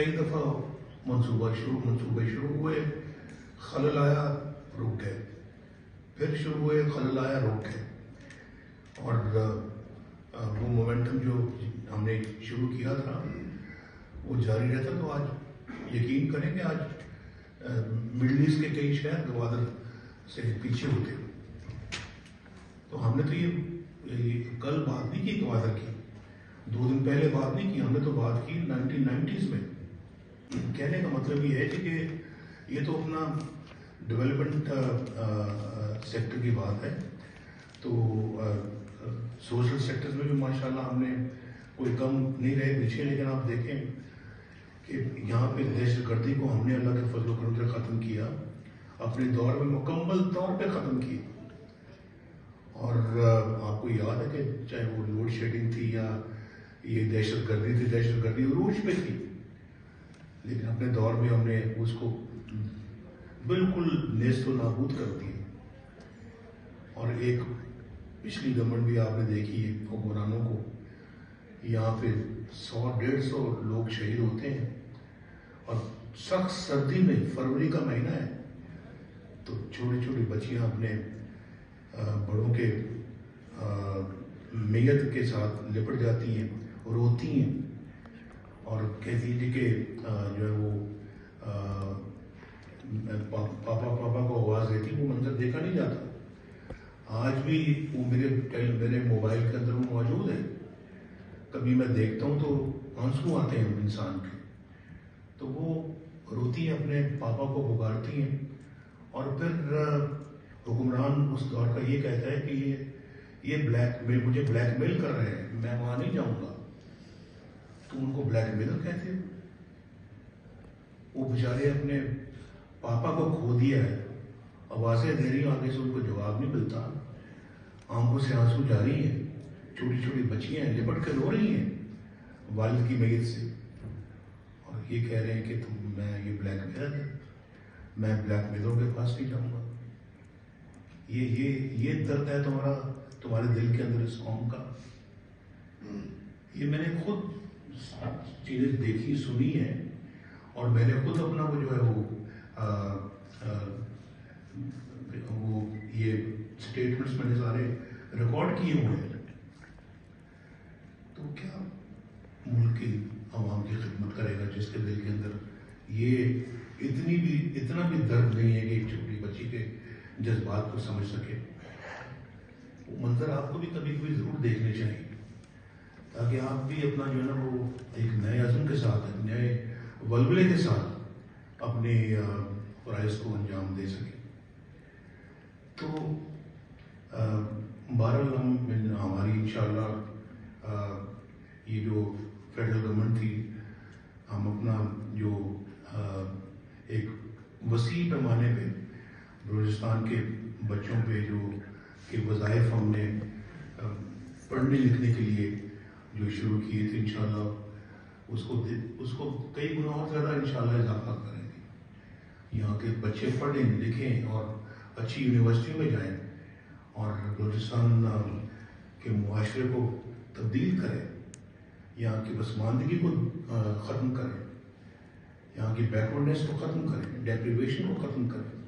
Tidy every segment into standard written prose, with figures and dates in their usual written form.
کئی دفعہ منصوبے شروع ہوئے، خلل آیا، رک گئے، پھر شروع ہوئے، خلل آیا، رک گئے، اور وہ مومنٹم جو ہم نے شروع کیا تھا وہ جاری رہتا. تو آج یقین کریں کہ آج مڈل ایسٹ کے کئی شہر گوادر سے پیچھے ہوتے. تو ہم نے تو یہ کل بات نہیں کی گوادر کی، 2 دن پہلے بات نہیں کی، ہم نے تو بات کی 1990s میں. کہنے کا مطلب یہ ہے کہ یہ تو اپنا ڈیولپمنٹ سیکٹر کی بات ہے. تو سوشل سیکٹرز میں بھی ماشاءاللہ ہم نے کوئی کم نہیں رہے پیچھے. لیکن آپ دیکھیں کہ یہاں پہ دہشت گردی کو ہم نے اللہ کے فضل و کرم سے ختم کیا، اپنے دور میں مکمل طور پہ ختم کیا. اور آپ کو یاد ہے کہ چاہے وہ لوڈ شیڈنگ تھی یا یہ دہشت گردی تھی، دہشت گردی عروج پہ تھی، لیکن اپنے دور میں ہم نے اس کو بالکل نیست و نابود کر دیا. اور ایک پچھلی گورنمنٹ بھی آپ نے دیکھی ہے، حکمرانوں کو یہاں پہ 100-150 لوگ شہید ہوتے ہیں، اور سخت سردی میں، فروری کا مہینہ ہے، تو چھوٹی چھوٹی بچیاں اپنے بڑوں کے میت کے ساتھ لپٹ جاتی ہیں، روتی ہیں، اور کہتی ہیں کہ جو ہے وہ پاپا پاپا کو آواز دیتی. وہ منظر دیکھا نہیں جاتا. آج بھی وہ میرے موبائل کے اندر وہ موجود ہے. کبھی میں دیکھتا ہوں تو آنسو آتے ہیں انسان کے. تو وہ روتی ہیں، اپنے پاپا کو پکارتی ہیں، اور پھر حکمران اس دور کا یہ کہتا ہے کہ یہ مجھے بلیک میل کر رہے ہیں، میں وہاں نہیں جاؤں گا. تو ان کو بلیک میلر کہتے ہیں. وہ بیچارے اپنے پاپا کو کھو دیا ہے، آوازیں دے رہی ہیں، آگے سے ان کو جواب نہیں ملتا، آنکھوں سے آنسو جاری ہیں، چھوٹی چھوٹی بچیاں ہیں، لپٹ کے رو رہی ہیں والد کی میت سے، اور یہ کہہ رہے ہیں کہ میں یہ بلیک میلر ہے، میں بلیک میلروں کے پاس نہیں جاؤں گا. یہ درد ہے تمہارے دل کے اندر اس قوم کا. یہ میں نے خود چیزیں دیکھی سنی ہیں، اور میں نے خود اپنا وہ جو ہے وہ یہ اسٹیٹمنٹس میں نے سارے ریکارڈ کیے ہوئے ہیں. تو کیا ملک کی عوام کی خدمت کرے گا جس کے دل کے اندر یہ اتنا بھی درد نہیں ہے کہ ایک چھوٹی بچی کے جذبات کو سمجھ سکے. وہ منظر آپ کو بھی کبھی کبھی ضرور دیکھنے چاہیے، تاکہ آپ بھی اپنا جو ہے نا وہ ایک نئے عزم کے ساتھ، ایک نئے ولولے کے ساتھ اپنے فرائض کو انجام دے سکیں. تو بہرحال ہماری انشاءاللہ یہ جو فیڈرل گورنمنٹ تھی، ہم اپنا جو ایک وسیع پیمانے پہ بلوچستان کے بچوں پہ جو کہ وظائف ہم نے پڑھنے لکھنے کے لیے جو شروع کیے تھے، انشاءاللہ اس کو کئی گنا اور زیادہ انشاءاللہ اضافہ کریں گے. یہاں کے بچے پڑھیں لکھیں اور اچھی یونیورسٹیوں میں جائیں، اور بلوچستان کے معاشرے کو تبدیل کریں، یہاں کی پسماندگی کو ختم کریں، یہاں کی بیکورڈنیس کو ختم کریں، ڈیپریویشن کو ختم کریں.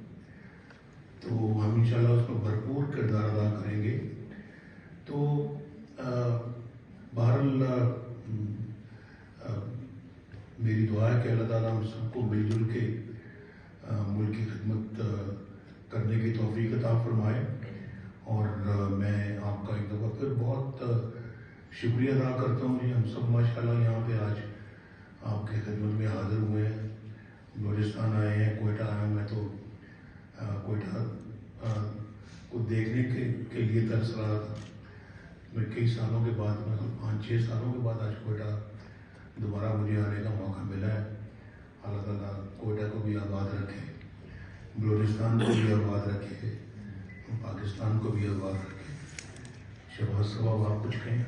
تو ہم انشاءاللہ اس میں بھرپور کردار ادا کریں گے. تو بہرحال میری دعا ہے کہ اللہ تعالیٰ ہم سب کو مل جل کے ملک کی خدمت کرنے کی توفیق عطا فرمائے. اور میں آپ کا ایک دفعہ پھر بہت شکریہ ادا کرتا ہوں. ہم سب ماشاءاللہ یہاں پہ آج آپ کی خدمت میں حاضر ہوئے ہیں، بلوچستان آئے ہیں، کوئٹہ آئے ہیں. میں تو کوئٹہ کو دیکھنے کے لیے ترس رہا تھا. میں کئی سالوں کے بعد، 5-6 سالوں کے بعد آج کوئٹہ دوبارہ مجھے آنے کا موقع ملا ہے. اللہ تعالیٰ کوئٹہ کو بھی آباد رکھے، بلوچستان کو بھی آباد رکھے، پاکستان کو بھی آباد رکھے. شہباز صاحب آپ کچھ کہیں؟